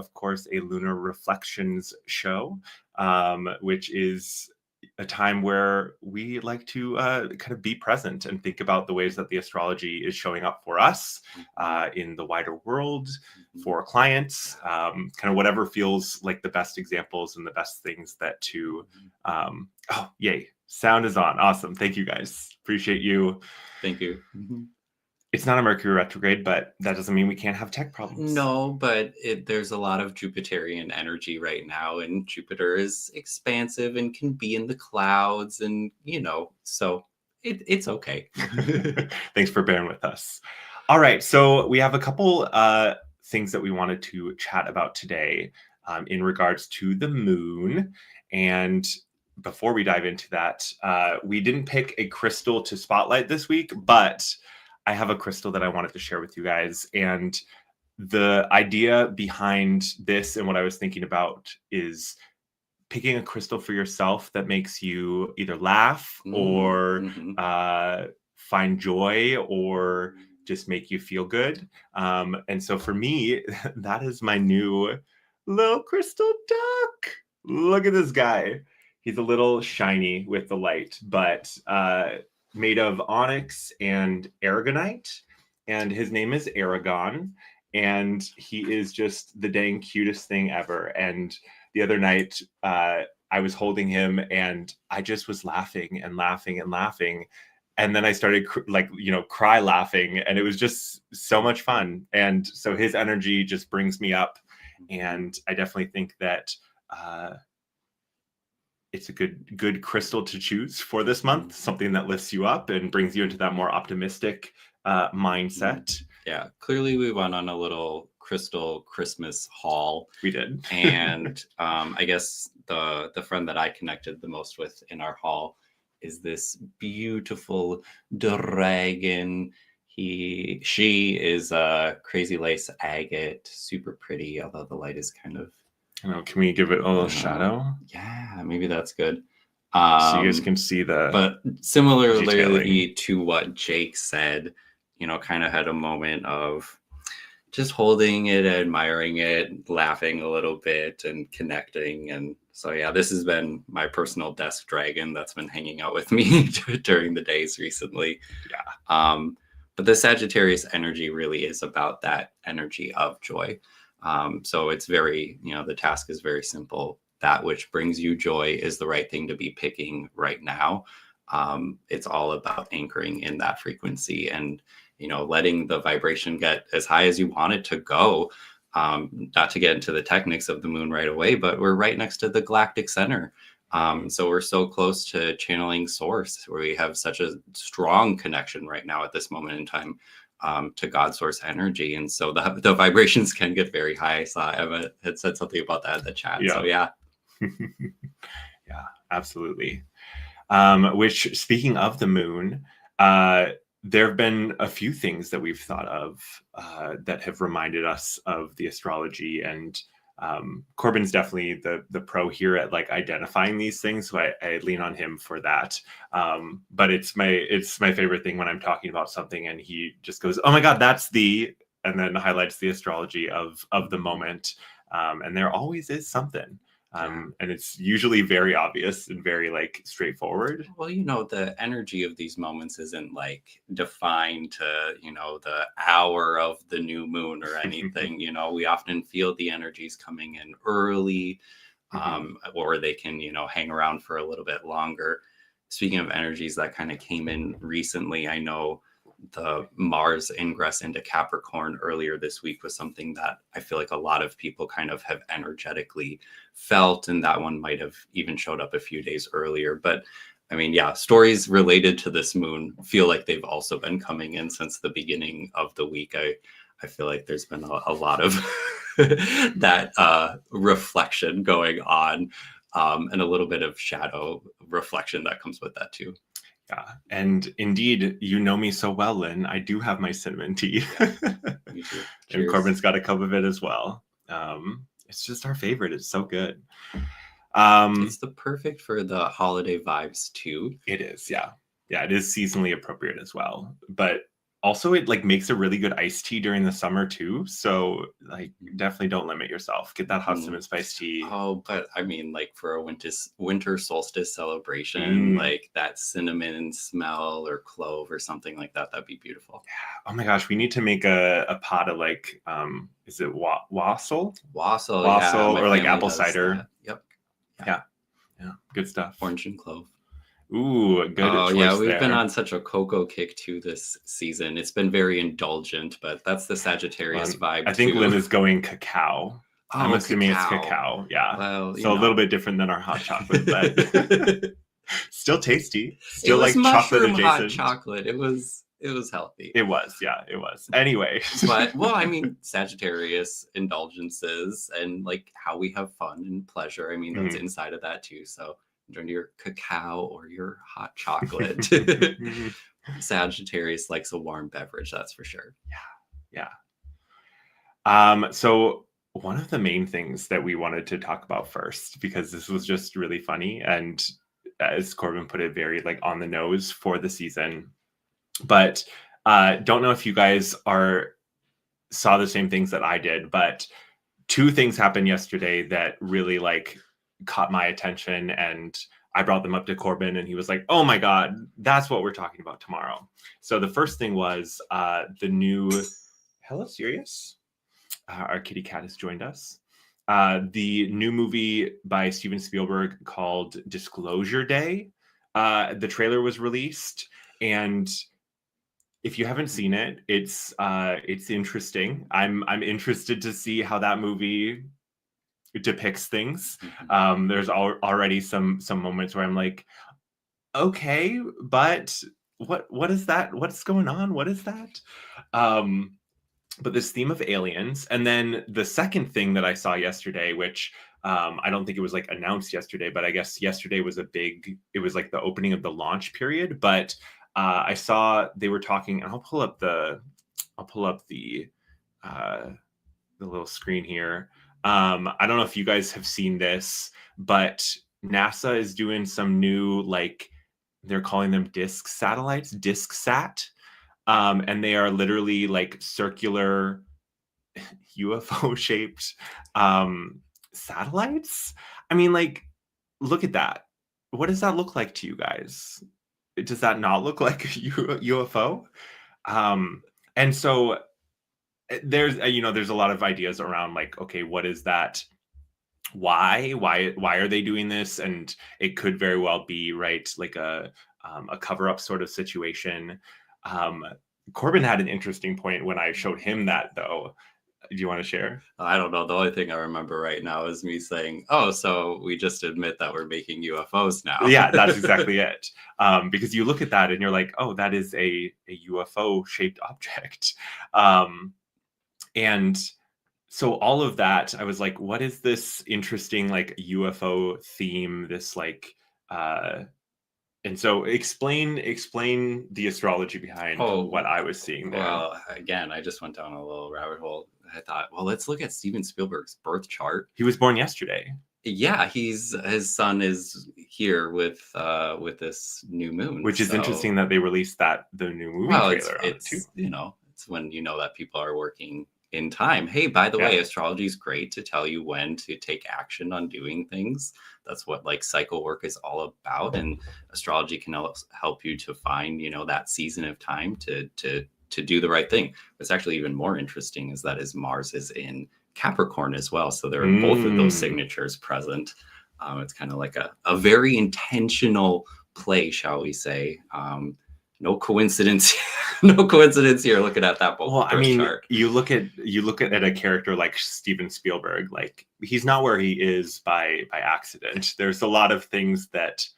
of course, a Lunar Reflections show, which is a time where we like to kind of be present and think about the ways that the astrology is showing up for us in the wider world, for clients, kind of whatever feels like the best examples and the best things that to, oh, yay, sound is on. Awesome. Thank you guys. Appreciate you. Thank you. It's not a Mercury retrograde, but that doesn't mean we can't have tech problems. No, but there's a lot of Jupiterian energy right now, and Jupiter is expansive and can be in the clouds, and so it's okay. Thanks for bearing with us. All right, so we have a couple things that we wanted to chat about today in regards to the moon. And before we dive into that, we didn't pick a crystal to spotlight this week, but I have a crystal that I wanted to share with you guys. And the idea behind this and what I was thinking about is picking a crystal for yourself that makes you either laugh or find joy or just make you feel good. And so for me, that is my new little crystal duck. Look at this guy. He's a little shiny with the light, but made of onyx and aragonite, and his name is Aragon, and he is just the dang cutest thing ever. And the other night I was holding him and I just was laughing and laughing and laughing, and then I started cry laughing, and it was just so much fun. And so his energy just brings me up, and I definitely think that it's a good crystal to choose for this month, something that lifts you up and brings you into that more optimistic mindset. Yeah, clearly we went on a little crystal Christmas haul. We did. And I guess the friend that I connected the most with in our haul is this beautiful dragon. She is a crazy lace agate, super pretty, although the light is kind of... Can we give it a little shadow? Yeah, maybe that's good. So you guys can see but similarly detailing to what Jake said, kind of had a moment of just holding it, admiring it, laughing a little bit and connecting. And so, yeah, this has been my personal desk dragon that's been hanging out with me during the days recently. Yeah. But the Sagittarius energy really is about that energy of joy. So it's very, the task is very simple. That which brings you joy is the right thing to be picking right now. It's all about anchoring in that frequency and, letting the vibration get as high as you want it to go. Not to get into the techniques of the moon right away, but we're right next to the galactic center. So we're so close to channeling source, where we have such a strong connection right now at this moment in time. To God source energy. And so the vibrations can get very high. So Emma had said something about that in the chat. Yeah. So yeah. Yeah, absolutely. Which, speaking of the moon, there have been a few things that we've thought of that have reminded us of the astrology, and Corbin's definitely the pro here at identifying these things, so I lean on him for that. But it's my favorite thing when I'm talking about something and he just goes, "Oh my God, that's and then highlights the astrology of the moment. And there always is something. And it's usually very obvious and very straightforward. Well, the energy of these moments isn't defined to, the hour of the new moon or anything. We often feel the energies coming in early, or they can, hang around for a little bit longer. Speaking of energies that kind of came in recently, I know the Mars ingress into Capricorn earlier this week was something that I feel like a lot of people kind of have energetically felt, and that one might have even showed up a few days earlier. But I mean, yeah, stories related to this moon feel like they've also been coming in since the beginning of the week. I feel like there's been a lot of that reflection going on, and a little bit of shadow reflection that comes with that too. Yeah, and indeed, you know me so well, Lynn. I do have my cinnamon tea. Me too. And Corbin's got a cup of it as well. It's just our favorite. It's so good. It's the perfect for the holiday vibes too. It is, yeah. Yeah, it is seasonally appropriate as well. But also it like makes a really good iced tea during the summer too. So like definitely don't limit yourself. Get that hot cinnamon spice tea. Oh, but I mean, like for a winter solstice celebration, Mm. like that cinnamon smell or clove or something like that, that'd be beautiful. Oh my gosh, we need to make a pot of like is it wassail? Wassail, yeah, Wassail my or like family apple does cider. that. Yep. Yeah. Good stuff. Orange and clove. Ooh, good Oh yeah, choice we've been there. on such a cocoa kick too this season. It's been very indulgent, but that's the Sagittarius vibe I think too. Lynn is going cacao. I'm Oh, assuming it's cacao. cacao. Yeah. Well, So a little bit different than our hot chocolate, but it still tasty. Still was like chocolate mushroom hot adjacent. chocolate. It was healthy. It was, yeah, it was. Anyway. But well, I mean, Sagittarius indulgences and like how we have fun and pleasure. I mean, that's inside of that too. So enjoy your cacao or your hot chocolate. Sagittarius likes a warm beverage, that's for sure. Yeah. So one of the main things that we wanted to talk about first, because this was just really funny, and as Corbin put it, very like on the nose for the season. But don't know if you guys saw the same things that I did, but two things happened yesterday that really like caught my attention, and I brought them up to Corbin, and he was like, "Oh my God, that's what we're talking about tomorrow." So the first thing was the new. Hello, Sirius. Our kitty cat has joined us. The new movie by Steven Spielberg called Disclosure Day. The trailer was released, and if you haven't seen it, it's interesting. I'm interested to see how that movie depicts things. There's already some moments where I'm like, okay, but what is that? What's going on? What is that? But this theme of aliens, and then the second thing that I saw yesterday, which I don't think it was like announced yesterday, but I guess yesterday was it was like the opening of the launch period. But I saw they were talking, and I'll pull up the little screen here. I don't know if you guys have seen this, but NASA is doing some new, like, they're calling them disk satellites, disk sat. And they are literally like circular UFO shaped satellites. I mean, like, look at that. What does that look like to you guys? Does that not look like a UFO? And so there's there's a lot of ideas around like, okay, what is that? Why are they doing this? And it could very well be right, like a cover up sort of situation. Corbin had an interesting point when I showed him that, though. Do you want to share? I don't know. The only thing I remember right now is me saying, "Oh, so we just admit that we're making UFOs now." Yeah, that's exactly it. Because you look at that and you're like, "Oh, that is a UFO shaped object," and so all of that, I was like, "What is this interesting like UFO theme? This like." And so explain the astrology behind what I was seeing there. Well, again, I just went down a little rabbit hole. I thought, well, let's look at Steven Spielberg's birth chart. He was born yesterday. Yeah, his sun is here with this new moon, which is interesting that they released the new movie trailer on it too. It's when you know that people are working in time. Hey, by the way, astrology is great to tell you when to take action on doing things. That's what like cycle work is all about, and astrology can help you to find that season of time to do the right thing. What's actually even more interesting is that his Mars is in Capricorn as well, so there are both of those signatures present. It's kind of like a very intentional play, shall we say. No coincidence. No coincidence here looking at that well, I mean, chart. You look at a character like Steven Spielberg, like he's not where he is by accident. There's a lot of things that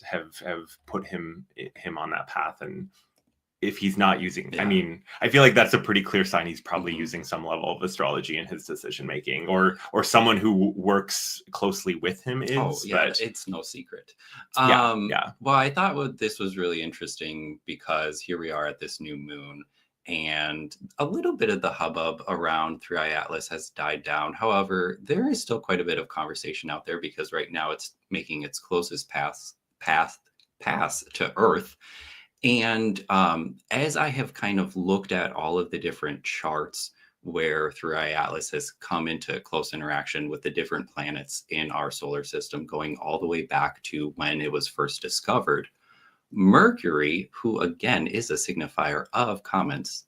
have put him on that path, and if he's not using, I mean, I feel like that's a pretty clear sign he's probably using some level of astrology in his decision making, or someone who works closely with him is. Oh yeah, but it's no secret. Yeah. Well, I thought this was really interesting because here we are at this new moon, and a little bit of the hubbub around 3i Atlas has died down. However, there is still quite a bit of conversation out there because right now it's making its closest pass to Earth. And as I have kind of looked at all of the different charts where Through Eye Atlas has come into close interaction with the different planets in our solar system, going all the way back to when it was first discovered, Mercury, who again is a signifier of comets,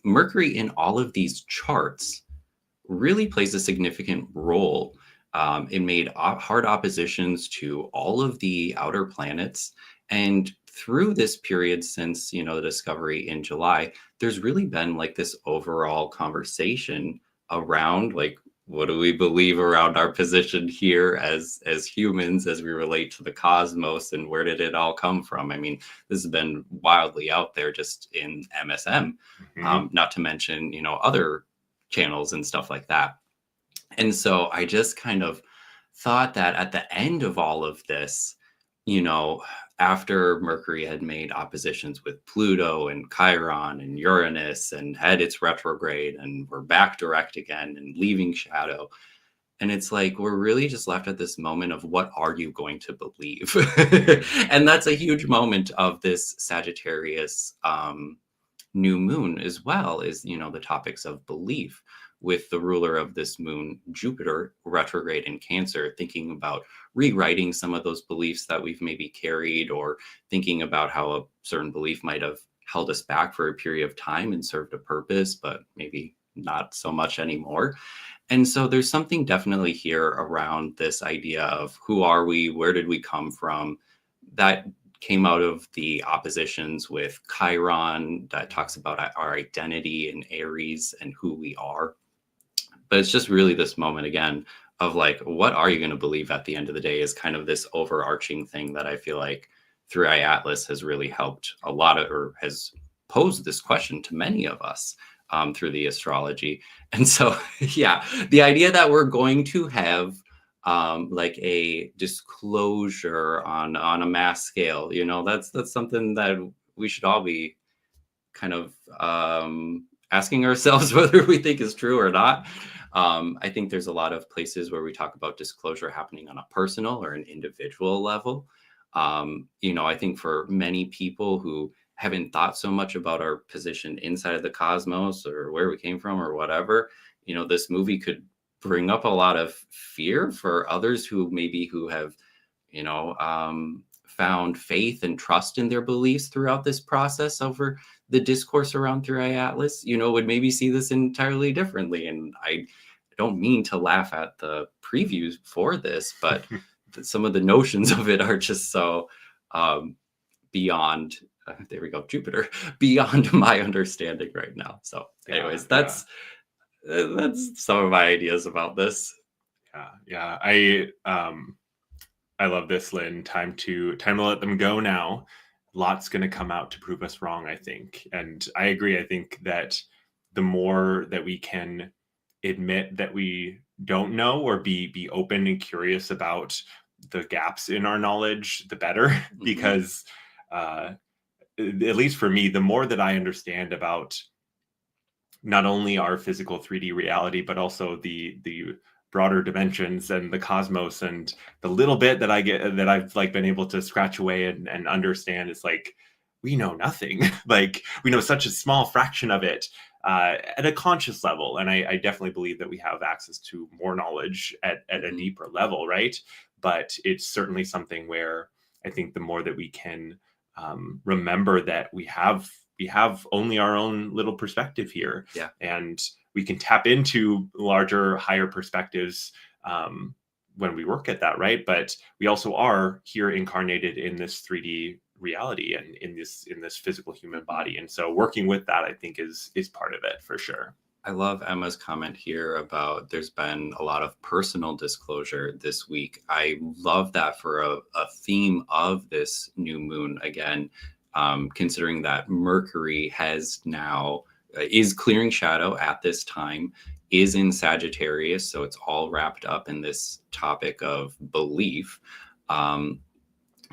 Mercury in all of these charts really plays a significant role. It made hard oppositions to all of the outer planets. And through this period since, the discovery in July, there's really been like this overall conversation around like, what do we believe around our position here as humans as we relate to the cosmos, and where did it all come from? I mean, this has been wildly out there just in MSM, not to mention, other channels and stuff like that. And so I just kind of thought that at the end of all of this, after Mercury had made oppositions with Pluto and Chiron and Uranus and had its retrograde and we're back direct again and leaving shadow. And it's like, we're really just left at this moment of what are you going to believe? And that's a huge moment of this Sagittarius new moon as well, is, the topics of belief, with the ruler of this moon, Jupiter, retrograde in Cancer, thinking about rewriting some of those beliefs that we've maybe carried, or thinking about how a certain belief might have held us back for a period of time and served a purpose, but maybe not so much anymore. And so there's something definitely here around this idea of who are we, where did we come from, that came out of the oppositions with Chiron that talks about our identity in Aries and who we are. But it's just really this moment again of like, what are you going to believe at the end of the day, is kind of this overarching thing that I feel like Through Eye Atlas has really helped a lot of, or has posed this question to many of us through the astrology. And so, yeah, the idea that we're going to have like a disclosure on a mass scale, that's something that we should all be kind of asking ourselves whether we think is true or not. I think there's a lot of places where we talk about disclosure happening on a personal or an individual level. I think for many people who haven't thought so much about our position inside of the cosmos or where we came from or whatever, this movie could bring up a lot of fear for others who have, found faith and trust in their beliefs throughout this process over the discourse around Through Eye Atlas, would maybe see this entirely differently. And I don't mean to laugh at the previews for this, but some of the notions of it are just so beyond, there we go, Jupiter, beyond my understanding right now. So anyways, that's some of my ideas about this. Yeah. I love this, Lynn. Time to let them go now. Lots going to come out to prove us wrong, I think. And I agree. I think that the more that we can admit that we don't know, or be open and curious about the gaps in our knowledge, the better. Mm-hmm. Because at least for me, the more that I understand about not only our physical 3D reality, but also the broader dimensions and the cosmos, and the little bit that I've like been able to scratch away and understand, it's like, we know nothing. Like, we know such a small fraction of it at a conscious level. And I definitely believe that we have access to more knowledge at a deeper level, right? But it's certainly something where I think the more that we can remember that we have only our own little perspective here. Yeah. And we can tap into larger, higher perspectives when we work at that, right? But we also are here incarnated in this 3D reality and in this physical human body. And so working with that, I think, is part of it for sure. I love Emma's comment here about there's been a lot of personal disclosure this week. I love that for a theme of this new moon, again, considering that Mercury has now is clearing shadow at this time, is in Sagittarius. So it's all wrapped up in this topic of belief.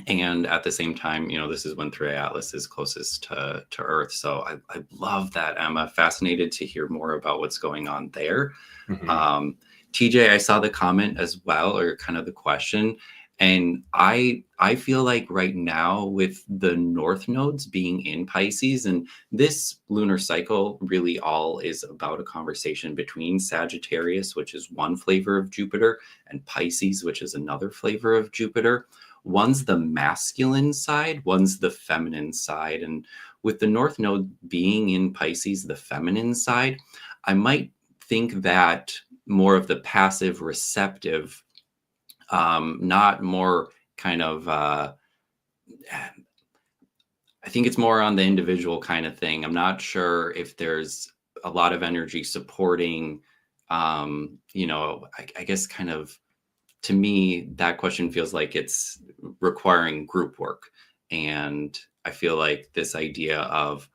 And at the same time, this is when Through Eye Atlas is closest to Earth. So I love that, Emma. Fascinated to hear more about what's going on there. Mm-hmm. TJ, I saw the comment as well, or kind of the question. And I feel like right now with the north nodes being in Pisces, and this lunar cycle really all is about a conversation between Sagittarius, which is one flavor of Jupiter, and Pisces, which is another flavor of Jupiter. One's the masculine side, one's the feminine side. And with the north node being in Pisces, the feminine side, I might think that more of the passive receptive, not more kind of I think it's more on the individual kind of thing. I'm not sure if there's a lot of energy supporting, I guess kind of, to me, that question feels like it's requiring group work. And I feel like this idea of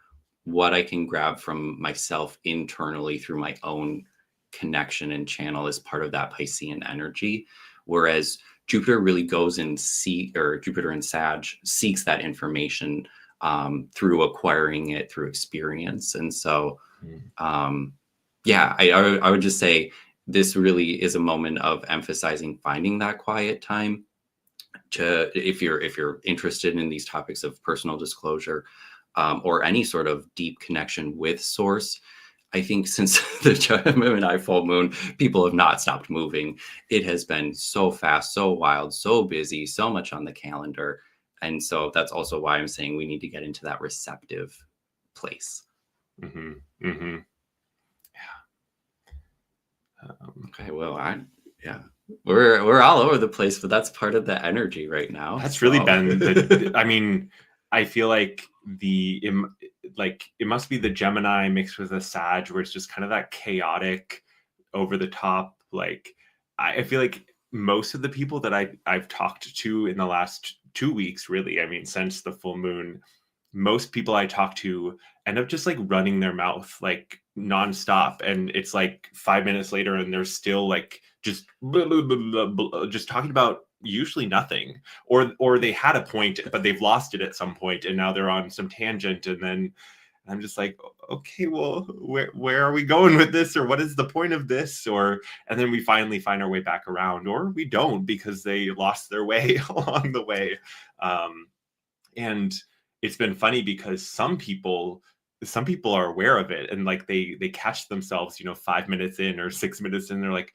what I can grab from myself internally through my own connection and channel is part of that Piscean energy. Whereas Jupiter really goes and Jupiter and Sag seeks that information through acquiring it through experience. And so, I would just say this really is a moment of emphasizing finding that quiet time. If you're interested in these topics of personal disclosure, or any sort of deep connection with source, I think since the Gemini full moon, people have not stopped moving. It has been so fast, so wild, so busy, so much on the calendar. And so that's also why I'm saying we need to get into that receptive place. Mm-hmm. Mm-hmm. Yeah. Okay, well, we're all over the place, but that's part of the energy right now. That's really been I mean, I feel like it must be the Gemini mixed with a Sag, where it's just kind of that chaotic, over the top. Like, I feel like most of the people that I've talked to in the last 2 weeks, really, I mean, since the full moon, most people I talk to end up just like running their mouth like nonstop, and it's like 5 minutes later, and they're still like just blah, blah, blah, blah, blah, just talking about usually nothing, or they had a point but they've lost it at some point, and now they're on some tangent, and then I'm just like, okay, well, where are we going with this, or what is the point of this, and then we finally find our way back around, or we don't because they lost their way along the way. And it's been funny because some people are aware of it, and like they catch themselves 5 minutes in or 6 minutes in, they're like,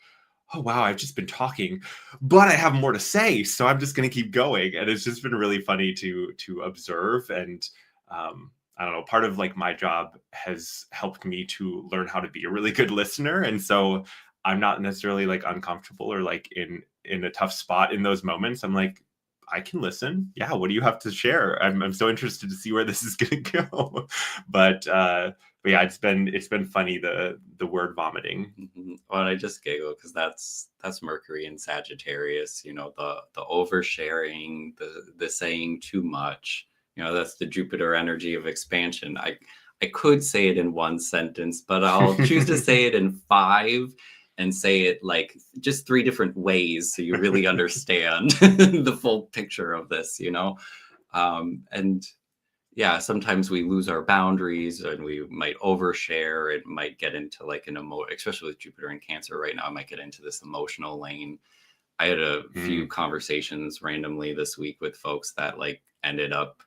oh wow, I've just been talking, but I have more to say, so I'm just going to keep going. And it's just been really funny to observe. And I don't know, part of like my job has helped me to learn how to be a really good listener, and so I'm not necessarily like uncomfortable or like in a tough spot in those moments. I'm like, I can listen. Yeah, what do you have to share? I'm so interested to see where this is going to go. But yeah, it's been funny, the word vomiting. Mm-hmm. Well, I just giggle because that's Mercury in Sagittarius. The oversharing, the saying too much. That's the Jupiter energy of expansion. I could say it in one sentence, but I'll choose to say it in five, and say it like just three different ways so you really understand the full picture of this, and yeah, sometimes we lose our boundaries and we might overshare. It might get into like especially with Jupiter in Cancer right now, I might get into this emotional lane. I had a few conversations randomly this week with folks that like ended up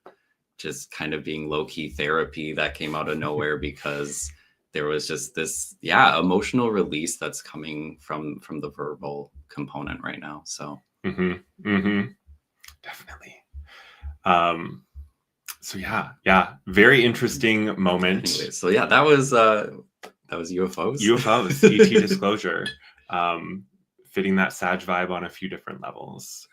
just kind of being low-key therapy that came out of nowhere because there was just this emotional release that's coming from the verbal component right now. So definitely. So yeah, very interesting moment. Anyway, so yeah, that was UFOs, ET disclosure, fitting that Sag vibe on a few different levels.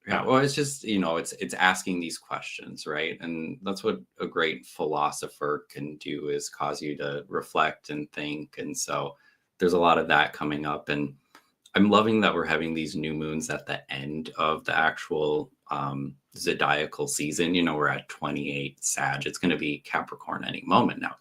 Yeah, well, it's just, it's asking these questions, right? And that's what a great philosopher can do, is cause you to reflect and think. And so there's a lot of that coming up. And I'm loving that we're having these new moons at the end of the actual zodiacal season. We're at 28 Sag. It's going to be Capricorn any moment now.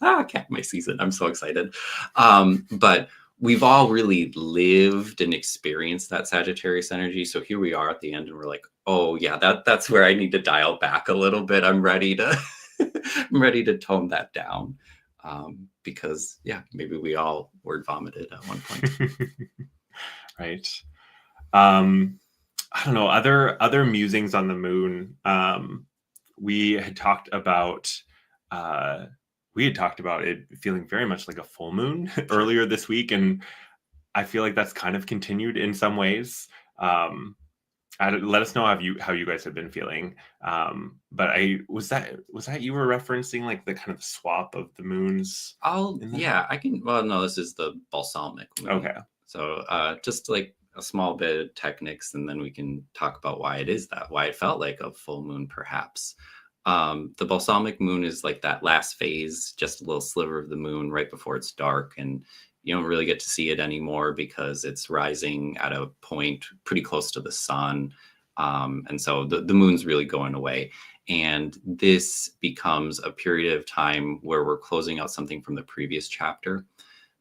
My season. I'm so excited. But we've all really lived and experienced that Sagittarius energy. So here we are at the end, and we're like, oh yeah, that's where I need to dial back a little bit. I'm ready to I'm ready to tone that down. Because maybe we all word vomited at one point. Right. I don't know, other musings on the moon. We had talked about uh, it feeling very much like a full moon Sure. earlier this week, and I feel like that's kind of continued in some ways. Um, let us know how you guys have been feeling. But I was that you were referencing like the kind of swap of the moons in that? Yeah, I can. Well, no, this is the balsamic moon. Okay. So just like a small bit of techniques, and then we can talk about why it is that, why it felt like a full moon, perhaps. The balsamic moon is like that last phase, just a little sliver of the moon right before it's dark. And you don't really get to see it anymore because it's rising at a point pretty close to the sun. And so the moon's really going away. And this becomes a period of time where we're closing out something from the previous chapter.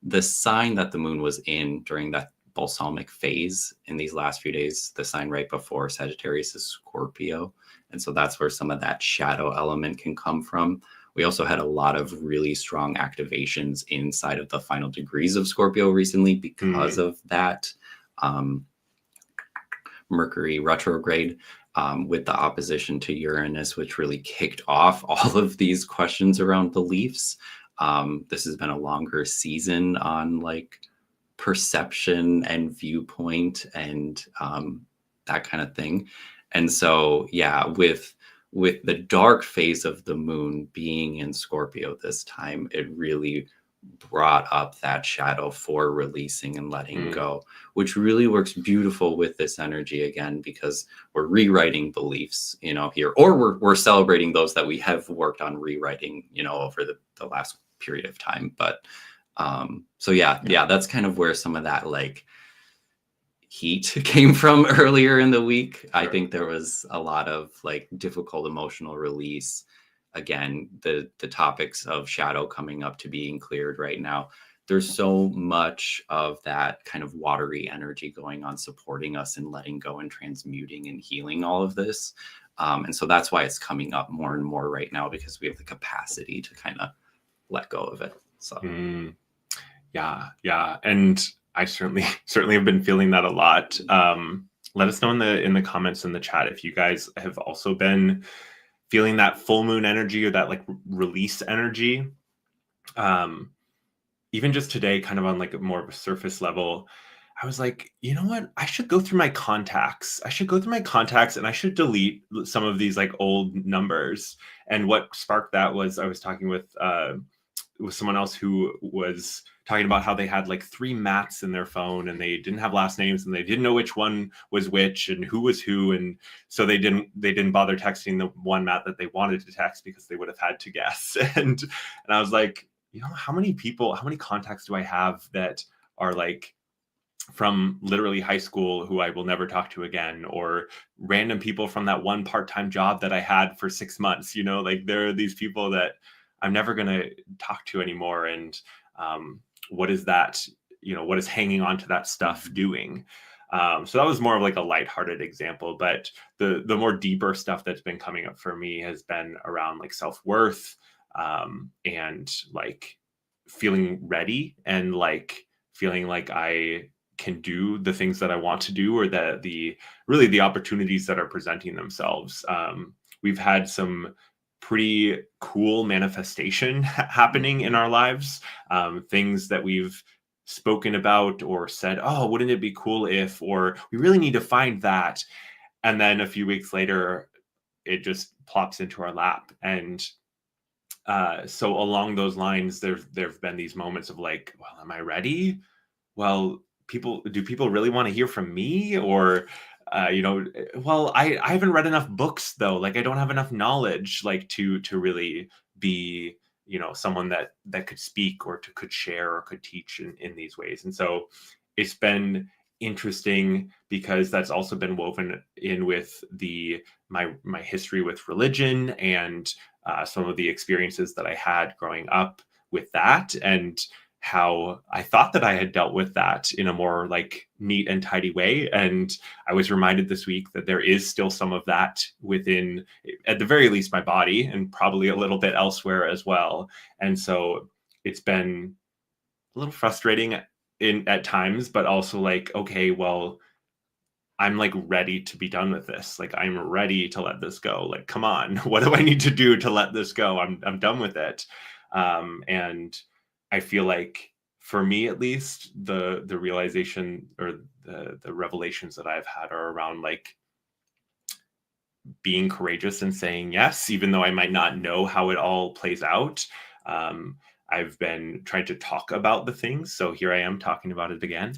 The sign that the moon was in during that balsamic phase in these last few days, the sign right before Sagittarius is Scorpio. And so that's where some of that shadow element can come from. We also had a lot of really strong activations inside of the final degrees of Scorpio recently because of that. Mercury retrograde with the opposition to Uranus, which really kicked off all of these questions around beliefs. This has been a longer season on like perception and viewpoint and that kind of thing. And so, yeah, with the dark phase of the moon being in Scorpio this time, it really brought up that shadow for releasing and letting go, which really works beautiful with this energy again, because we're rewriting beliefs, here, or we're celebrating those that we have worked on rewriting, over the last period of time. But so yeah, that's kind of where some of that like heat came from earlier in the week. Sure. I think there was a lot of like difficult emotional release. Again, the topics of shadow coming up to being cleared right now. There's so much of that kind of watery energy going on, supporting us and letting go and transmuting and healing all of this. And so that's why it's coming up more and more right now, because we have the capacity to kind of let go of it. So yeah. And I certainly have been feeling that a lot. Let us know in the comments in the chat if you guys have also been feeling that full moon energy or that like release energy. Even just today, kind of on like more of a surface level, I was like, you know what? I should go through my contacts. And I should delete some of these like old numbers. And what sparked that was I was talking with someone else who was talking about how they had like 3 Matts in their phone and they didn't have last names and they didn't know which one was which and who was who. And so they didn't bother texting the one Matt that they wanted to text because they would have had to guess. And I was like, how many contacts do I have that are like from literally high school who I will never talk to again, or random people from that one part-time job that I had for 6 months, like there are these people that I'm never going to talk to anymore. And what is that, what is hanging on to that stuff doing? So that was more of like a lighthearted example, but the more deeper stuff that's been coming up for me has been around like self-worth, and like feeling ready and like feeling like I can do the things that I want to do, or that the opportunities that are presenting themselves. We've had some pretty cool manifestation happening in our lives, things that we've spoken about or said, oh, wouldn't it be cool if, or we really need to find that. And then a few weeks later, it just plops into our lap. And so along those lines, there've been these moments of like, well, am I ready? Well, do people really want to hear from me? Or well, I haven't read enough books though. Like I don't have enough knowledge like to really be, someone that could speak or could share or could teach in these ways. And so it's been interesting because that's also been woven in with my history with religion and some of the experiences that I had growing up with that, and how I thought that I had dealt with that in a more like neat and tidy way. And I was reminded this week that there is still some of that within, at the very least, my body, and probably a little bit elsewhere as well. And so it's been a little frustrating at times, but also like, okay, well, I'm like ready to be done with this. Like I'm ready to let this go. Like, come on, what do I need to do to let this go? I'm done with it. And I feel like for me at least, the realization or the revelations that I've had are around like being courageous and saying yes, even though I might not know how it all plays out. Um, I've been trying to talk about the things. So here I am talking about it again,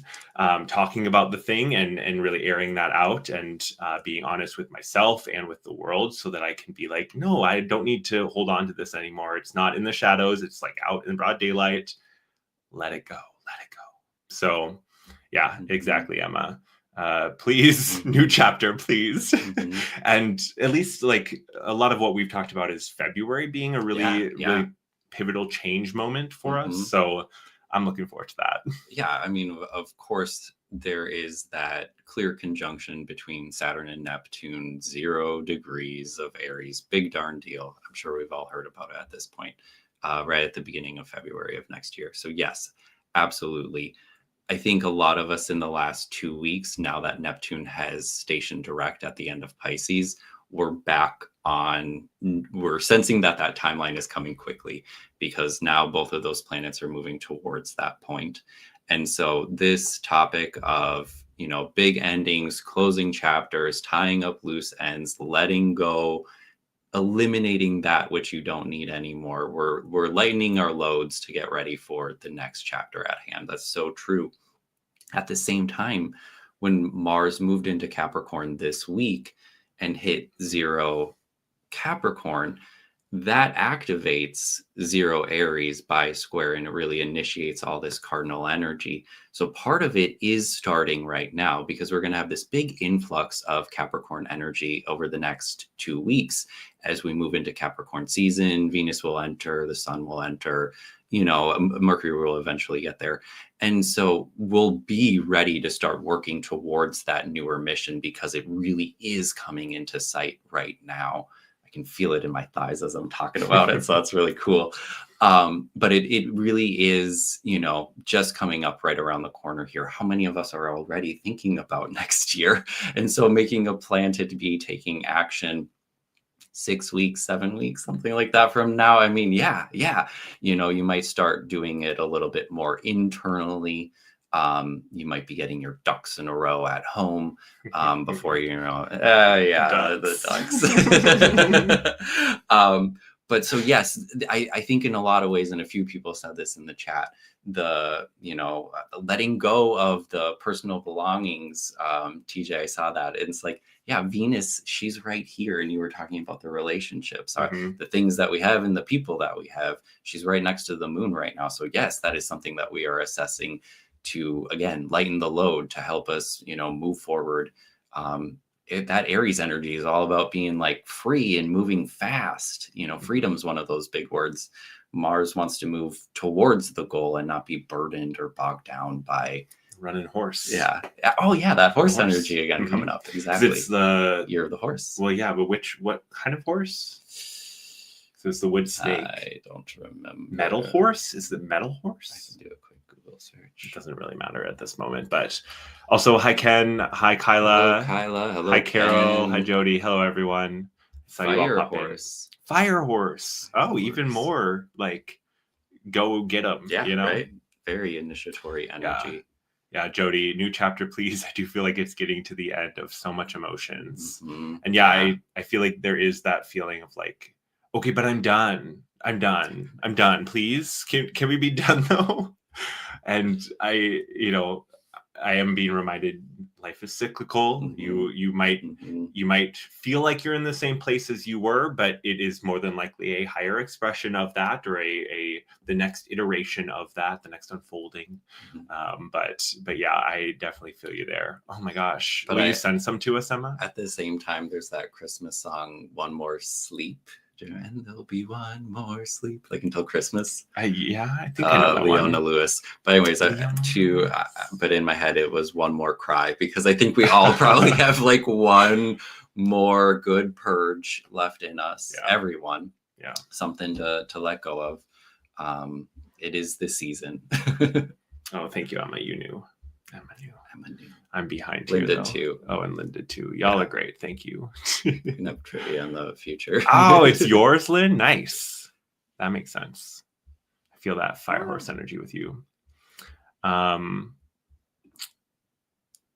talking about the thing and really airing that out and being honest with myself and with the world so that I can be like, no, I don't need to hold on to this anymore. It's not in the shadows. It's like out in broad daylight. Let it go. Let it go. So yeah, exactly, Emma. Please, new chapter, please. And at least like a lot of what we've talked about is February being a really pivotal change moment for us. So I'm looking forward to that. Yeah, I mean, of course, there is that clear conjunction between Saturn and Neptune, 0 degrees of Aries. Big darn deal. I'm sure we've all heard about it at this point, right at the beginning of February of next year. So yes, absolutely. I think a lot of us in the last 2 weeks, now that Neptune has stationed direct at the end of Pisces, we're sensing that timeline is coming quickly because now both of those planets are moving towards that point. And so this topic of, big endings, closing chapters, tying up loose ends, letting go, eliminating that which you don't need anymore. We're lightening our loads to get ready for the next chapter at hand. That's so true. At the same time, when Mars moved into Capricorn this week and hit 0 Capricorn, that activates 0 Aries by square and it really initiates all this cardinal energy. So part of it is starting right now because we're going to have this big influx of Capricorn energy over the next 2 weeks as we move into Capricorn season. Venus will enter, the sun will enter, Mercury will eventually get there. And so we'll be ready to start working towards that newer mission because it really is coming into sight right now. Can feel it in my thighs as I'm talking about it. So that's really cool. But it really is, just coming up right around the corner here. How many of us are already thinking about next year? And so making a plan to be taking action 6 weeks, 7 weeks, something like that from now. I mean, yeah. You might start doing it a little bit more internally. You might be getting your ducks in a row at home before the ducks. But so yes, I think in a lot of ways, and a few people said this in the chat, the letting go of the personal belongings. TJ, I saw that. It's like, yeah, Venus, she's right here. And you were talking about the relationships, the things that we have and the people that we have. She's right next to the moon right now. So yes, that is something that we are assessing to, again, lighten the load to help us, move forward. That Aries energy is all about being like free and moving fast. Freedom is one of those big words. Mars wants to move towards the goal and not be burdened or bogged down by running horse. Yeah. Oh yeah, that horse energy again coming up. Exactly. It's the year of the horse. Well, yeah, but what kind of horse? So it's the wood snake. I don't remember. Metal horse? Is it metal horse? I can do a quick Google search. It doesn't really matter at this moment, but also hi Ken, hi Kyla, hello Kyla, hello hi Carol, Ken. Hi Jody, hello everyone. Fire horse. Fire horse. Oh, even more like go get them. Yeah, right. Very initiatory energy. Yeah, Jody, new chapter, please. I do feel like it's getting to the end of so much emotions. And I feel like there is that feeling of like, okay, but I'm done. Please. Can we be done though? And I am being reminded life is cyclical. You might feel like you're in the same place as you were, but it is more than likely a higher expression of that, or the next iteration of that, the next unfolding. But yeah, I definitely feel you there. Oh my gosh. Will you send some to us, Emma? At the same time, there's that Christmas song, One More Sleep. And there'll be one more sleep, like until Christmas. I think I know that Leona Lewis. But anyways, but in my head it was one more cry, because I think we all probably have like one more good purge left in us. Yeah. Everyone, something to let go of. It is the season. Oh, thank you, Emma. You knew. Emma knew. I'm behind you Linda though. too. Oh, and Linda too. Y'all are great. Thank you. Enough trivia in the future. Oh, it's yours, Lynn? Nice. That makes sense. I feel that fire horse energy with you.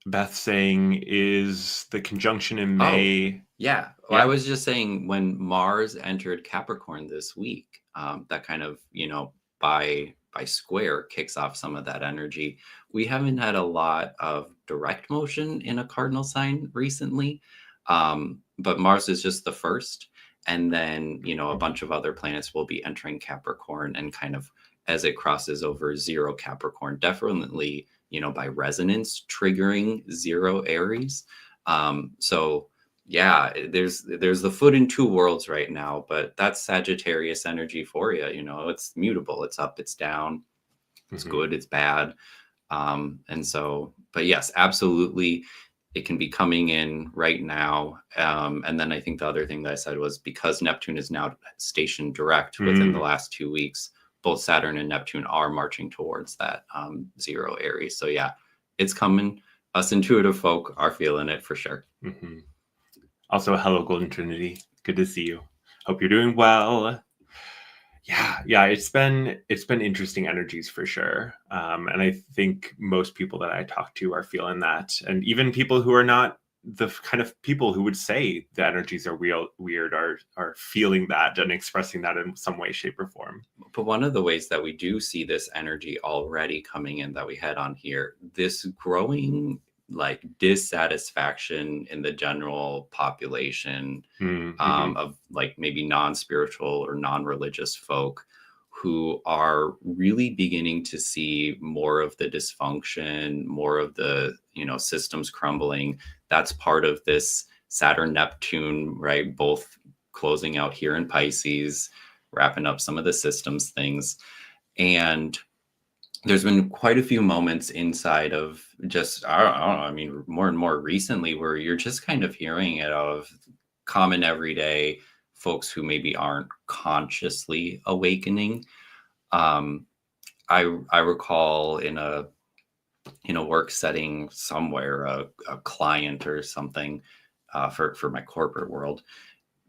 Beth saying, is the conjunction in May? Yeah. Well, I was just saying when Mars entered Capricorn this week, that kind of, by square kicks off some of that energy. We haven't had a lot of direct motion in a cardinal sign recently, but Mars is just the first. And then, a bunch of other planets will be entering Capricorn, and kind of as it crosses over 0 Capricorn, definitely, by resonance triggering 0 Aries. So yeah, there's the foot in 2 worlds right now, but that's Sagittarius energy for you. It's mutable, it's up, it's down, it's good, it's bad. And so, but yes, absolutely, it can be coming in right now. And then I think the other thing that I said was, because Neptune is now stationed direct within the last 2 weeks, both Saturn and Neptune are marching towards that 0 Aries. So yeah, it's coming. Us intuitive folk are feeling it for sure. Also, hello, Golden Trinity. Good to see you. Hope you're doing well. Yeah, it's been interesting energies for sure. And I think most people that I talk to are feeling that. And even people who are not the kind of people who would say the energies are weird are feeling that and expressing that in some way, shape, or form. But one of the ways that we do see this energy already coming in that we had on here, this growing dissatisfaction in the general population of maybe non-spiritual or non-religious folk, who are really beginning to see more of the dysfunction, more of the systems crumbling. That's part of this Saturn Neptune, right? Both closing out here in Pisces, wrapping up some of the systems things. And there's been quite a few moments inside of just, I don't know, I mean, more and more recently, where you're just kind of hearing it of common everyday folks who maybe aren't consciously awakening. I recall in a work setting somewhere, a client or something for my corporate world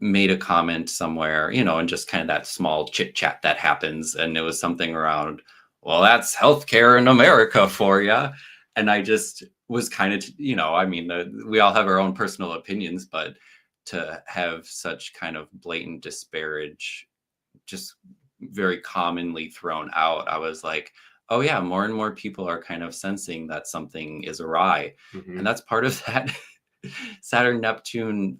made a comment somewhere, and just kind of that small chit chat that happens. And it was something around, well, that's healthcare in America for you. And I just was kind of, I mean, we all have our own personal opinions, but to have such kind of blatant disparage just very commonly thrown out, I was like, oh yeah, more and more people are kind of sensing that something is awry. And that's part of that Saturn Neptune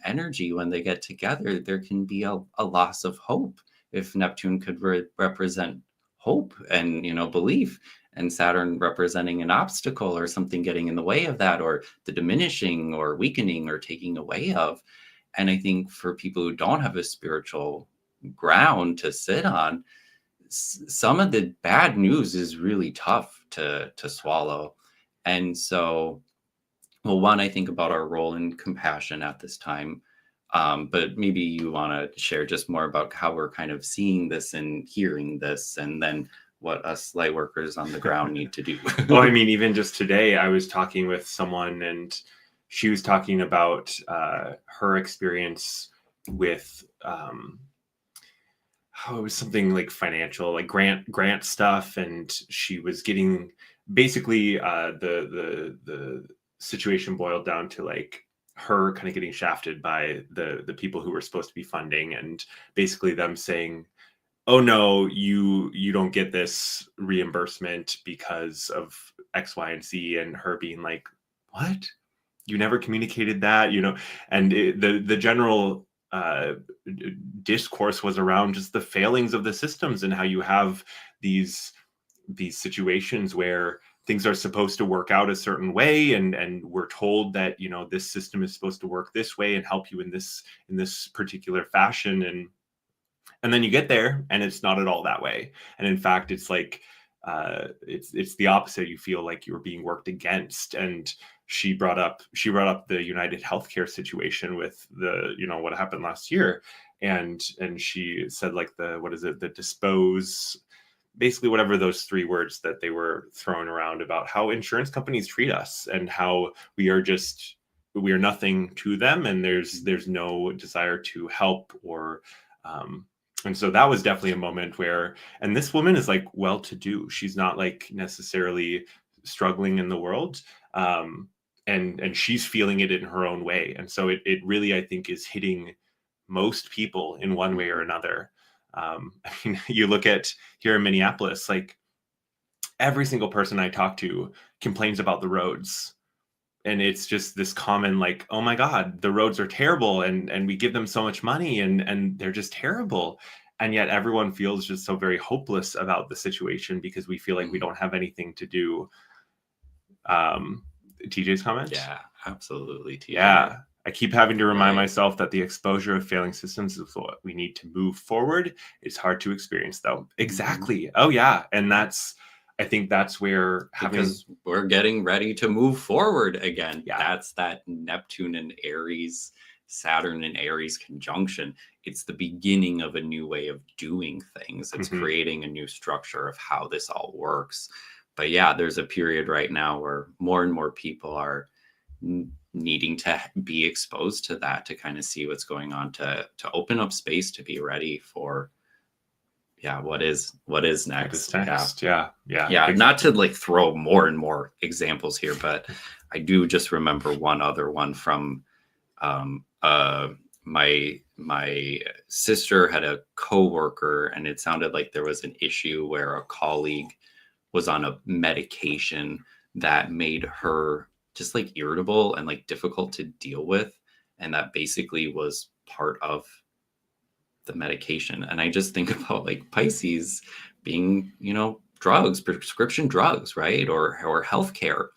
energy. When they get together, there can be a loss of hope. If Neptune could represent hope and belief, and Saturn representing an obstacle or something getting in the way of that, or the diminishing or weakening or taking away of. And I think for people who don't have a spiritual ground to sit on, some of the bad news is really tough to swallow. And so, well, one, I think about our role in compassion at this time, but maybe you want to share just more about how we're kind of seeing this and hearing this, and then what us light workers on the ground need to do. Well, I mean, even just today, I was talking with someone, and she was talking about her experience with it was something like financial, like grant stuff, and she was getting basically the situation boiled down to like her kind of getting shafted by the people who were supposed to be funding, and basically them saying, oh no, you don't get this reimbursement because of X, Y, and Z, and her being like, what? You never communicated that, and the general discourse was around just the failings of the systems, and how you have these situations where things are supposed to work out a certain way, and we're told that this system is supposed to work this way and help you in this particular fashion, and then you get there and it's not at all that way. And in fact, it's like it's the opposite. You feel like you're being worked against. And she brought up the United Healthcare situation with the what happened last year, and she said like the dispose basically whatever those 3 words that they were throwing around about how insurance companies treat us and how we are nothing to them, and there's no desire to help or and so that was definitely a moment where, and this woman is like well-to-do. She's not like necessarily struggling in the world. And she's feeling it in her own way. And so it really, I think, is hitting most people in one way or another. I mean, you look at here in Minneapolis, like every single person I talk to complains about the roads. And it's just this common, like, oh my God, the roads are terrible, and we give them so much money, and they're just terrible. And yet everyone feels just so very hopeless about the situation because we feel like we don't have anything to do. TJ's comment? Yeah, absolutely. TJ. Yeah. I keep having to remind myself that the exposure of failing systems is what we need to move forward. It's hard to experience, though. Exactly. Oh, yeah. And I think that's where because we're getting ready to move forward again. Yeah. That's that Neptune and Aries, Saturn and Aries conjunction. It's the beginning of a new way of doing things. It's creating a new structure of how this all works. But yeah, there's a period right now where more and more people are needing to be exposed to that, to kind of see what's going on, to open up space, to be ready for what is next. Yeah. Exactly. Not to like throw more and more examples here, but I do just remember one other one from my sister had a coworker, and it sounded like there was an issue where a colleague was on a medication that made her just like irritable and like difficult to deal with, and that basically was part of the medication. And I just think about like Pisces being, drugs, prescription drugs, right? Or healthcare.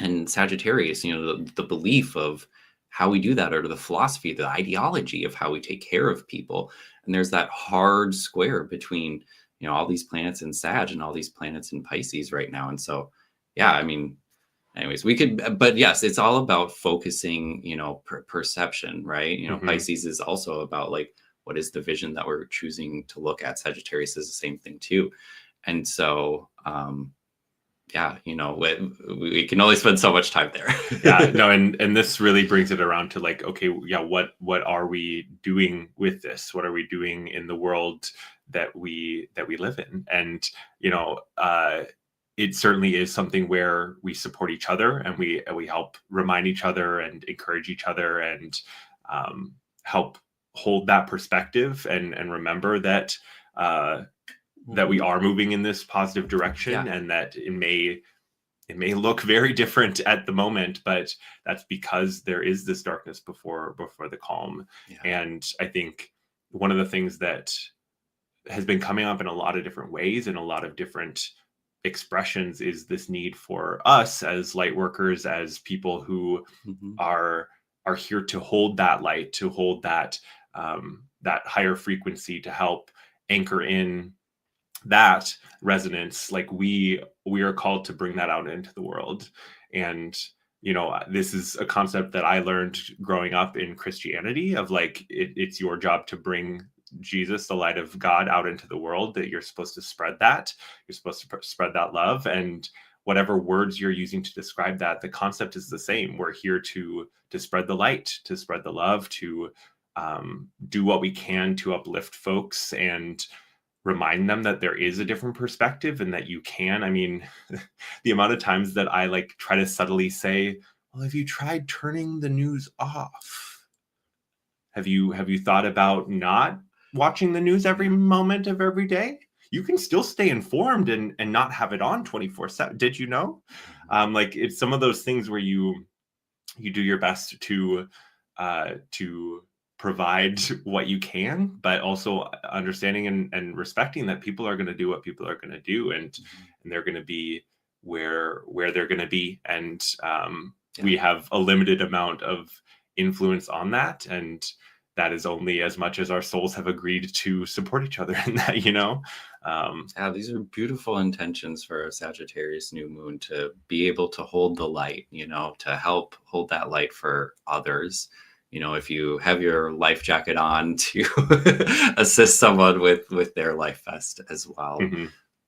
And Sagittarius, the belief of how we do that, or the philosophy, the ideology of how we take care of people. And there's that hard square between, all these planets in Sag and all these planets in Pisces right now. And so, anyways, but yes, it's all about focusing, perception, right? Pisces is also about like, what is the vision that we're choosing to look at? Sagittarius is the same thing too. And so, we can only spend so much time there. And this really brings it around to like, okay, what are we doing with this? What are we doing in the world that we live in? And it certainly is something where we support each other, and we help remind each other and encourage each other, and help hold that perspective and remember that that we are moving in this positive direction, and that it may look very different at the moment, but that's because there is this darkness before the calm. And I think one of the things that has been coming up in a lot of different ways, in a lot of different expressions, is this need for us as light workers, as people who are here to hold that light, to hold that that higher frequency, to help anchor in that resonance. Like we are called to bring that out into the world. And this is a concept that I learned growing up in Christianity, of like, it's your job to bring Jesus, the light of God, out into the world, that you're supposed to spread that. You're supposed to spread that love, and whatever words you're using to describe that, the concept is the same. We're here to spread the light, to spread the love, to do what we can to uplift folks and remind them that there is a different perspective, and that you can. I mean, the amount of times that I like try to subtly say, well, have you tried turning the news off? Have you thought about not watching the news every moment of every day? You can still stay informed and not have it on 24/7. Did you know? Like, it's some of those things where you do your best to provide what you can, but also understanding and respecting that people are going to do what people are going to do, and they're going to be where they're going to be. And we have a limited amount of influence on that, and that is only as much as our souls have agreed to support each other in that, these are beautiful intentions for a Sagittarius new moon, to be able to hold the light, to help hold that light for others. If you have your life jacket on, to assist someone with their life vest as well.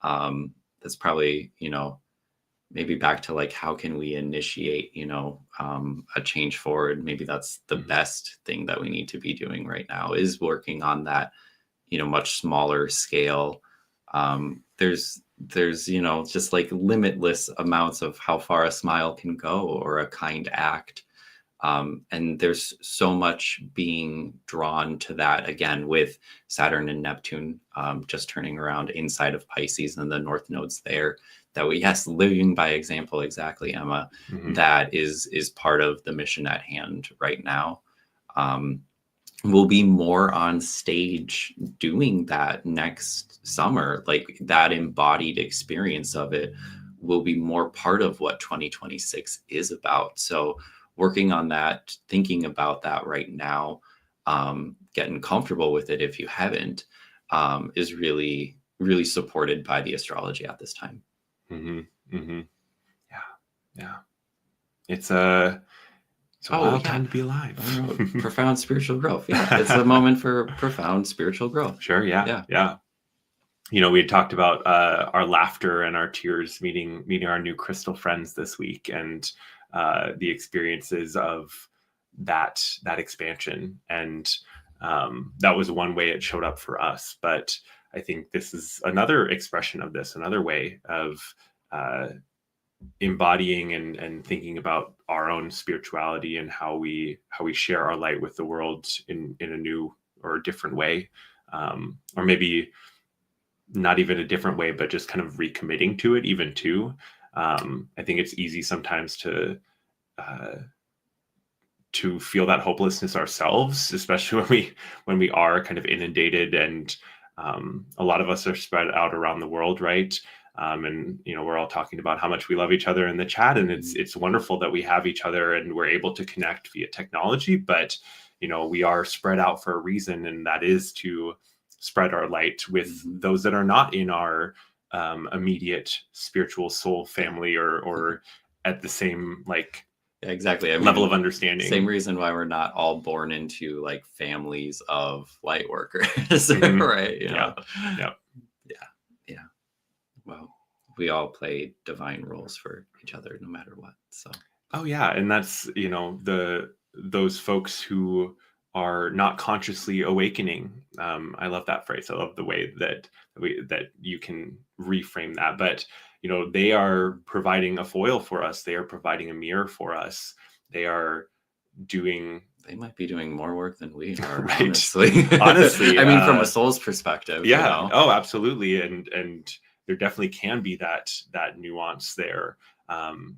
That's probably, maybe back to like, how can we initiate, a change forward? Maybe that's the best thing that we need to be doing right now, is working on that, much smaller scale. There's, just like limitless amounts of how far a smile can go, or a kind act. And there's so much being drawn to that, again, with Saturn and Neptune just turning around inside of Pisces, and the North Nodes there, that we, yes, living by example, exactly, Emma. That is part of the mission at hand right now. We'll be more on stage doing that next summer. Like, that embodied experience of it will be more part of what 2026 is about. So working on that, thinking about that right now, getting comfortable with it if you haven't, is really, really supported by the astrology at this time. Yeah. It's a wild time to be alive. Profound spiritual growth. Yeah, it's a moment for profound spiritual growth. Sure. Yeah. We had talked about our laughter and our tears meeting our new crystal friends this week, and the experiences of that expansion. And that was one way it showed up for us. But I think this is another expression of this, another way of embodying and thinking about our own spirituality, and how we share our light with the world in a new or a different way, or maybe not even a different way, but just kind of recommitting to it, even too. I think it's easy sometimes to feel that hopelessness ourselves, especially when we are kind of inundated, and a lot of us are spread out around the world, right? And we're all talking about how much we love each other in the chat, and it's wonderful that we have each other and we're able to connect via technology. But we are spread out for a reason, and that is to spread our light with those that are not in our immediate spiritual soul family, or at the same exactly level of understanding. Same reason why we're not all born into like families of light workers, right? Yeah. Well, we all play divine roles for each other, no matter what. So. Oh yeah, and that's those folks who are not consciously awakening. I love that phrase. I love the way that you can reframe that. But they are providing a foil for us. They are providing a mirror for us. They might be doing more work than we are, right? Honestly, I mean, from a soul's perspective. Yeah. Oh, absolutely. And there definitely can be that nuance there,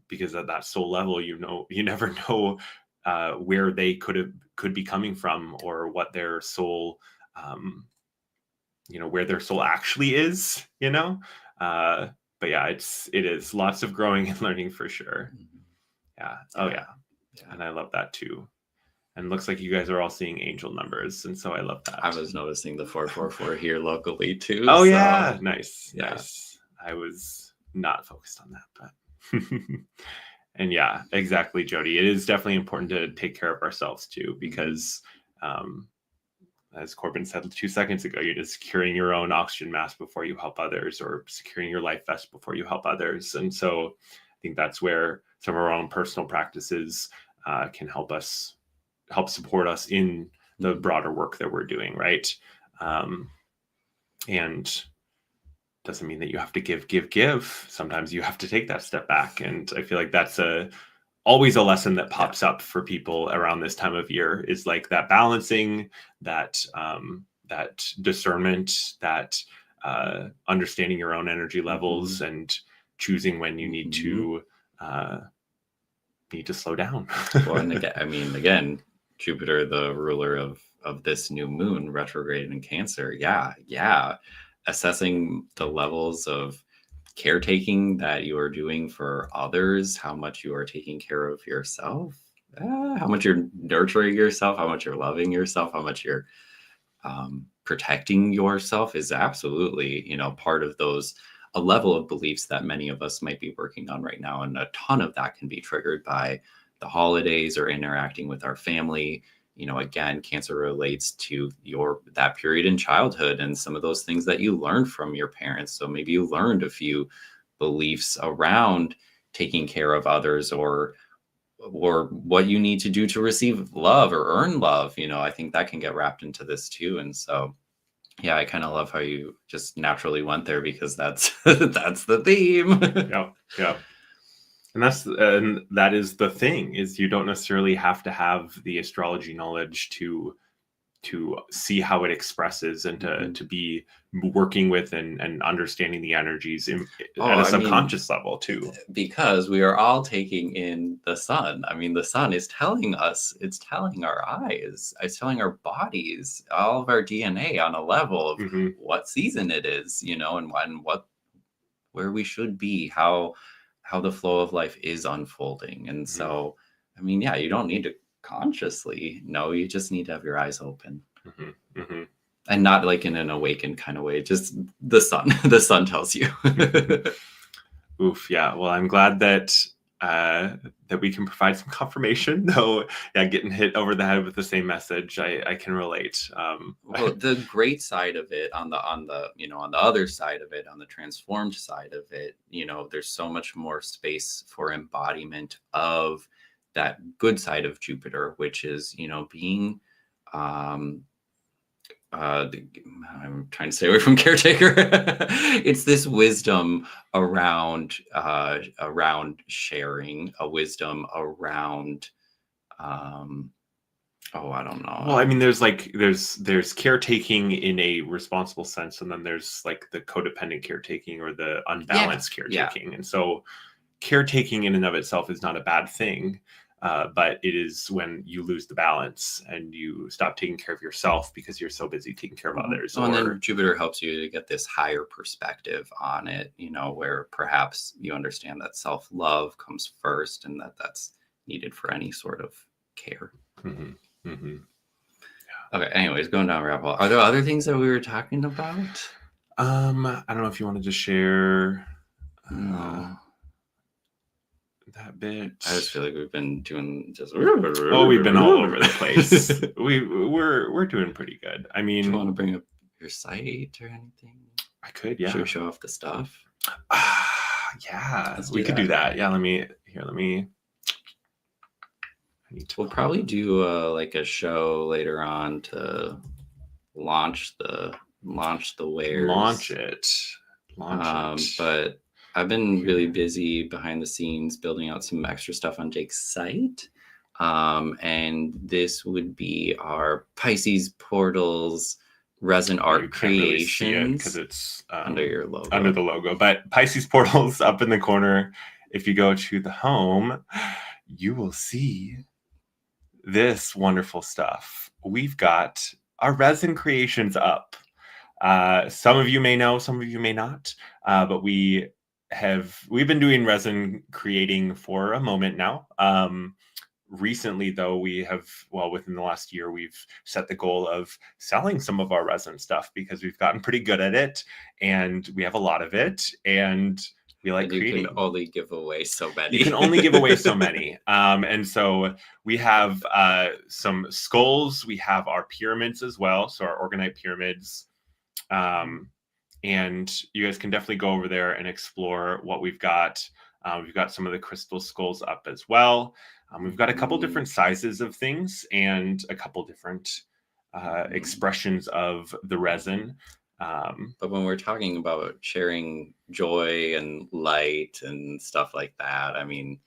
because at that soul level, you never know where they could be coming from, or what their soul, where their soul actually is. But yeah, it is lots of growing and learning for sure. Yeah. Oh yeah. And I love that too. And looks like you guys are all seeing angel numbers, and so I love that. I was noticing the 444 here locally too. Oh yeah, nice. I was not focused on that, but and yeah, exactly, Jody. It is definitely important to take care of ourselves too, because as Corbin said 2 seconds ago, you're just securing your own oxygen mask before you help others, or securing your life vest before you help others. And so I think that's where some of our own personal practices can help support us in the broader work that we're doing, right? And doesn't mean that you have to give. Sometimes you have to take that step back. And I feel like that's always a lesson that pops up for people around this time of year, is like that balancing, that discernment, that understanding your own energy levels, and choosing when you need to slow down. Well, and again, Jupiter, the ruler of this new moon, retrograde in Cancer. Yeah. Assessing the levels of caretaking that you are doing for others, how much you are taking care of yourself, how much you're nurturing yourself, how much you're loving yourself, how much you're protecting yourself, is absolutely, part of a level of beliefs that many of us might be working on right now. And a ton of that can be triggered by the holidays, or interacting with our family, again, Cancer relates to that period in childhood and some of those things that you learned from your parents. So maybe you learned a few beliefs around taking care of others, or what you need to do to receive love or earn love. I think that can get wrapped into this too. And so, yeah, I kind of love how you just naturally went there, because that's that's the theme. Yeah. And that is the thing, is you don't necessarily have to have the astrology knowledge to see how it expresses, and to be working with and understanding the energies at a subconscious level too. Because we are all taking in the sun. I mean, the sun is telling us, it's telling our eyes, it's telling our bodies, all of our DNA on a level of what season it is, and where we should be, how the flow of life is unfolding. And so, I mean, yeah, you don't need to consciously know, you just need to have your eyes open. And not like in an awakened kind of way, just the sun tells you. Oof, yeah. Well, I'm glad that we can provide some confirmation, though. Yeah, getting hit over the head with the same message, I can relate. Well, the great side of it, on the other side of it, on the transformed side of it, there's so much more space for embodiment of that good side of Jupiter, which is being I'm trying to stay away from caretaker. It's this wisdom around sharing, a wisdom around I don't know. Well, I mean, there's caretaking in a responsible sense, and then there's like the codependent caretaking, or the unbalanced caretaking. And so caretaking in and of itself is not a bad thing. But it is when you lose the balance and you stop taking care of yourself because you're so busy taking care of others. And then Jupiter helps you to get this higher perspective on it, where perhaps you understand that self-love comes first, and that's needed for any sort of care. Okay, anyways, going down rabbit hole. Are there other things that we were talking about? I don't know if you wanted to share that bit. I just feel like we've been doing just we've been all over the place. we're doing pretty good. I mean, do you want to bring up your site or anything? I could, yeah. Should we show off the stuff? Yeah, we could do that. Yeah, let me We'll probably do like a show later on to launch the wares. Launch it. But I've been really busy behind the scenes building out some extra stuff on Jake's site. And this would be our Pisces Portals resin art creations. Because it's under your logo. Under the logo. But Pisces Portals up in the corner. If you go to the home, you will see this wonderful stuff. We've got our resin creations up. Some of you may know, some of you may not. But we've been doing resin creating for a moment now. Recently, though, within the last year, we've set the goal of selling some of our resin stuff, because we've gotten pretty good at it, and we have a lot of it, and we like creating. You can only give away so many. You can only give away so many. And so we have some skulls. We have our pyramids as well, so our orgonite pyramids. And you guys can definitely go over there and explore what we've got. We've got some of the crystal skulls up as well. We've got a couple different sizes of things, and a couple different expressions of the resin. But when we're talking about sharing joy and light and stuff like that, I mean,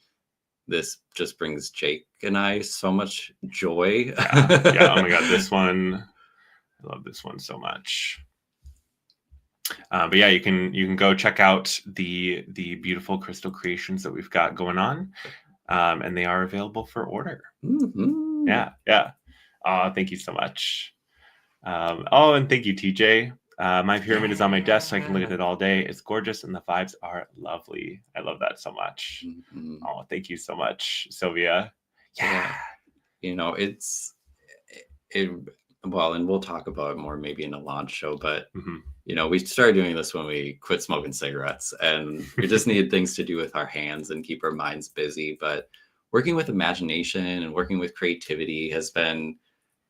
this just brings Jake and I so much joy. Yeah. Oh my God, this one. I love this one so much. But yeah, you can go check out the beautiful crystal creations that we've got going on, and they are available for order. Yeah. Thank you so much. And thank you, TJ. My pyramid is on my desk, so I can look at it all day. It's gorgeous, and the vibes are lovely. I love that so much. Oh, thank you so much, Sylvia. Yeah. Well, and we'll talk about it more maybe in a launch show, but we started doing this when we quit smoking cigarettes, and we just needed things to do with our hands and keep our minds busy. But working with imagination and working with creativity has been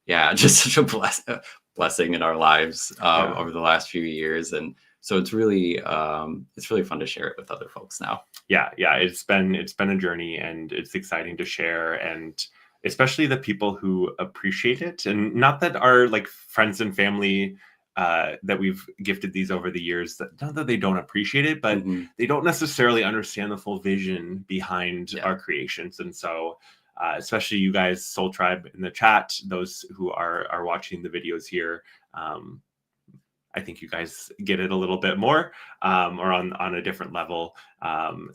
yeah, just such a blessing in our lives Yeah. over the last few years. And so it's really fun to share it with other folks now. Yeah, it's been a journey, and it's exciting to share, and especially the people who appreciate it, and not that our like friends and family that we've gifted these over the years, that not that they don't appreciate it, but Hmm. they don't necessarily understand the full vision behind Yeah. our creations. And so especially you guys, Soul Tribe in the chat, those who are watching the videos here, um, I think you guys get it a little bit more, or on a different level,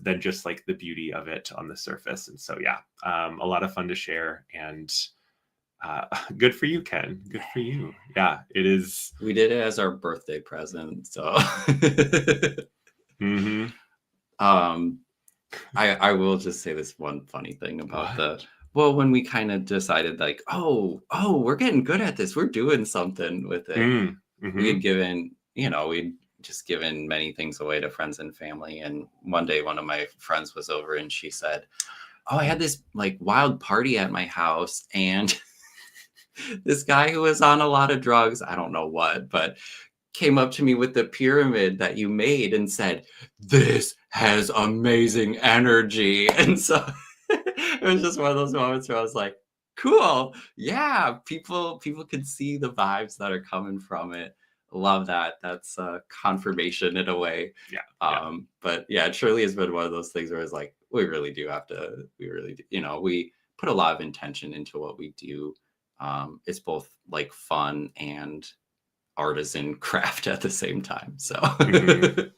than just like the beauty of it on the surface. And so, yeah, a lot of fun to share, and good for you, Ken. Good for you. Yeah, it is. We did it as our birthday present. So Mm-hmm. um I will just say this one funny thing about What? well, when we kind of decided like, oh, we're getting good at this. We're doing something with it. Mm. We Mm-hmm. had given, we'd just given many things away to friends and family. And one day one of my friends was over and she said, "Oh, I had this like wild party at my house, and this guy who was on a lot of drugs, I don't know what, but came up to me with the pyramid that you made and said, 'This has amazing energy.'" And so it was just one of those moments where I was like, cool. Yeah, people can see the vibes that are coming from it. Love that. That's confirmation in a way. Yeah. Yeah. But yeah, it surely has been one of those things where it's like, we really do, we put a lot of intention into what we do. It's both like fun and artisan craft at the same time. So Mm-hmm.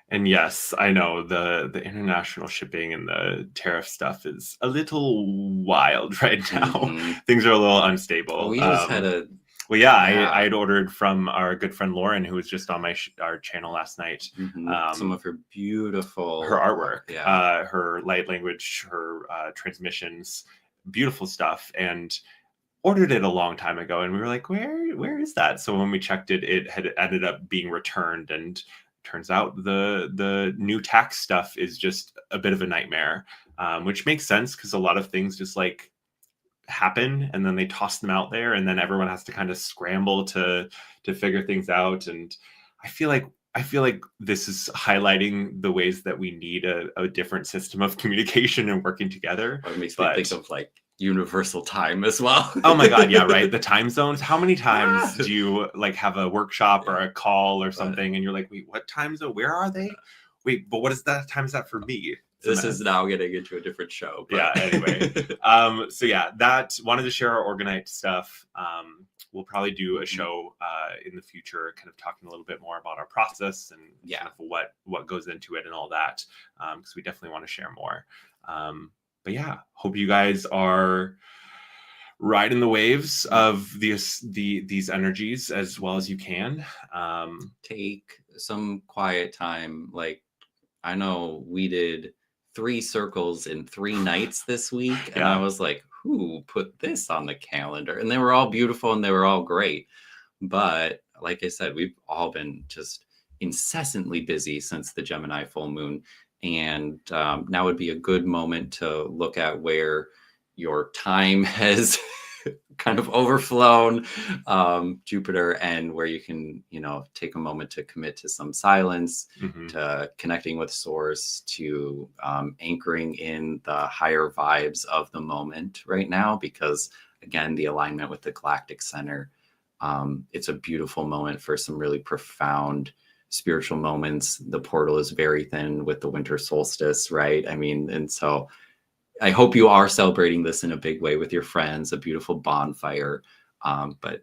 And yes, I know the international shipping and the tariff stuff is a little wild right now. Mhm. Things are a little unstable. We just had a Well, yeah, I yeah. had ordered from our good friend Lauren, who was just on our channel last night. Some of her Her beautiful artwork, yeah. her light language, her transmissions, beautiful stuff, and ordered it a long time ago. And we were like, where is that? So when we checked it, it had ended up being returned, and turns out the new tax stuff is just a bit of a nightmare, which makes sense because a lot of things just like happen, and then they toss them out there, and then everyone has to kind of scramble to figure things out. And I feel like this is highlighting the ways that we need a different system of communication and working together. It makes me think But of like universal time as well. oh my god, yeah, right, the time zones. How many times Ah! do you like have a workshop or Yeah, a call or but something, and you're like, wait, what time zone, where are they? Wait, but what is that time is that for me? It's a this is mess. now getting into a different show, Yeah, but anyway. So yeah, that wanted to share our organite stuff. We'll probably do a show in the future, kind of talking a little bit more about our process and yeah. kind of what goes into it and all that, because we definitely want to share more. But yeah, hope you guys are riding the waves of these energies as well as you can. Take some quiet time. Like, I know we did 3 circles in 3 nights this week, and I Yeah. was like, who put this on the calendar? And they were all beautiful and they were all great. But like I said, we've all been just incessantly busy since the Gemini full moon. And now would be a good moment to look at where your time has kind of overflown Jupiter, and where you can, take a moment to commit to some silence, Hmm. to connecting with source, to anchoring in the higher vibes of the moment right now. Because again, the alignment with the galactic center, it's a beautiful moment for some really profound spiritual moments. The portal is very thin with the winter solstice, right? I mean, and so I hope you are celebrating this in a big way with your friends, a beautiful bonfire. But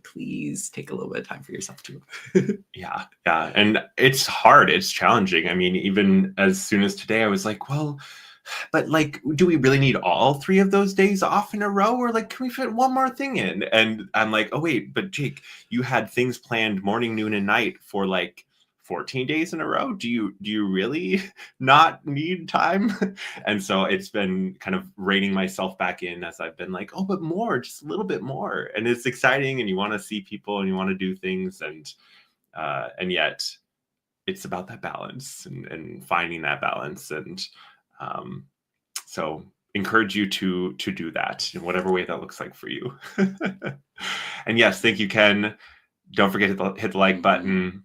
please take a little bit of time for yourself too. Yeah, and it's hard, it's challenging. I mean, even as soon as today, I was like, well, but like, do we really need all 3 of those days off in a row, or like, can we fit one more thing in? And I'm like, oh wait, but Jake, you had things planned morning, noon, and night for like 14 days in a row. Do you really not need time? And so it's been kind of reining myself back in as I've been like, oh, but more, just a little bit more. And it's exciting, and you want to see people, and you want to do things, and yet it's about that balance, and finding that balance. And um, so encourage you to do that in whatever way that looks like for you. And yes, thank you, Ken. Don't forget to hit the like button.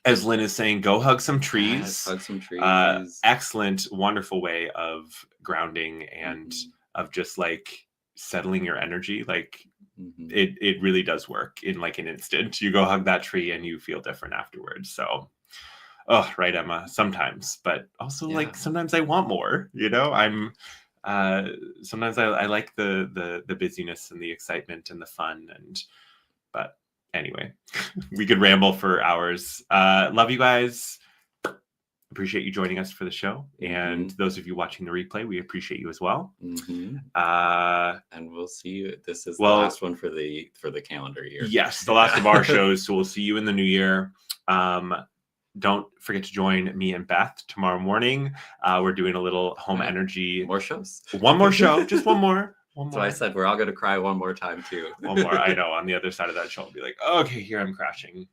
As Lynn is saying, go hug some trees. Yes, hug some trees. Excellent, wonderful way of grounding and of just like settling your energy. Like it really does work in like an instant. You go hug that tree and you feel different afterwards. So, oh, right, Emma. Sometimes, but also like sometimes I want more. You know, sometimes I like the busyness and the excitement and the fun but anyway, we could ramble for hours. Love you guys. Appreciate you joining us for the show. And those of you watching the replay, we appreciate you as well. And we'll see you. This is the last one for the calendar year. Yes, the last of our shows. So we'll see you in the new year. Don't forget to join me and Beth tomorrow morning. We're doing a little home energy. More shows. One more show. Just one more. So I said we're all going to cry one more time too. One more. I know. On the other side of that show, I'll be like, okay, here I'm crashing.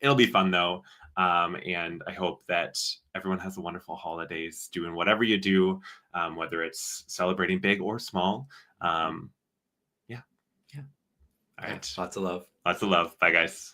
It'll be fun though. And I hope that everyone has a wonderful holidays doing whatever you do, whether it's celebrating big or small. Yeah. All right. Lots of love. Lots of love. Bye, guys.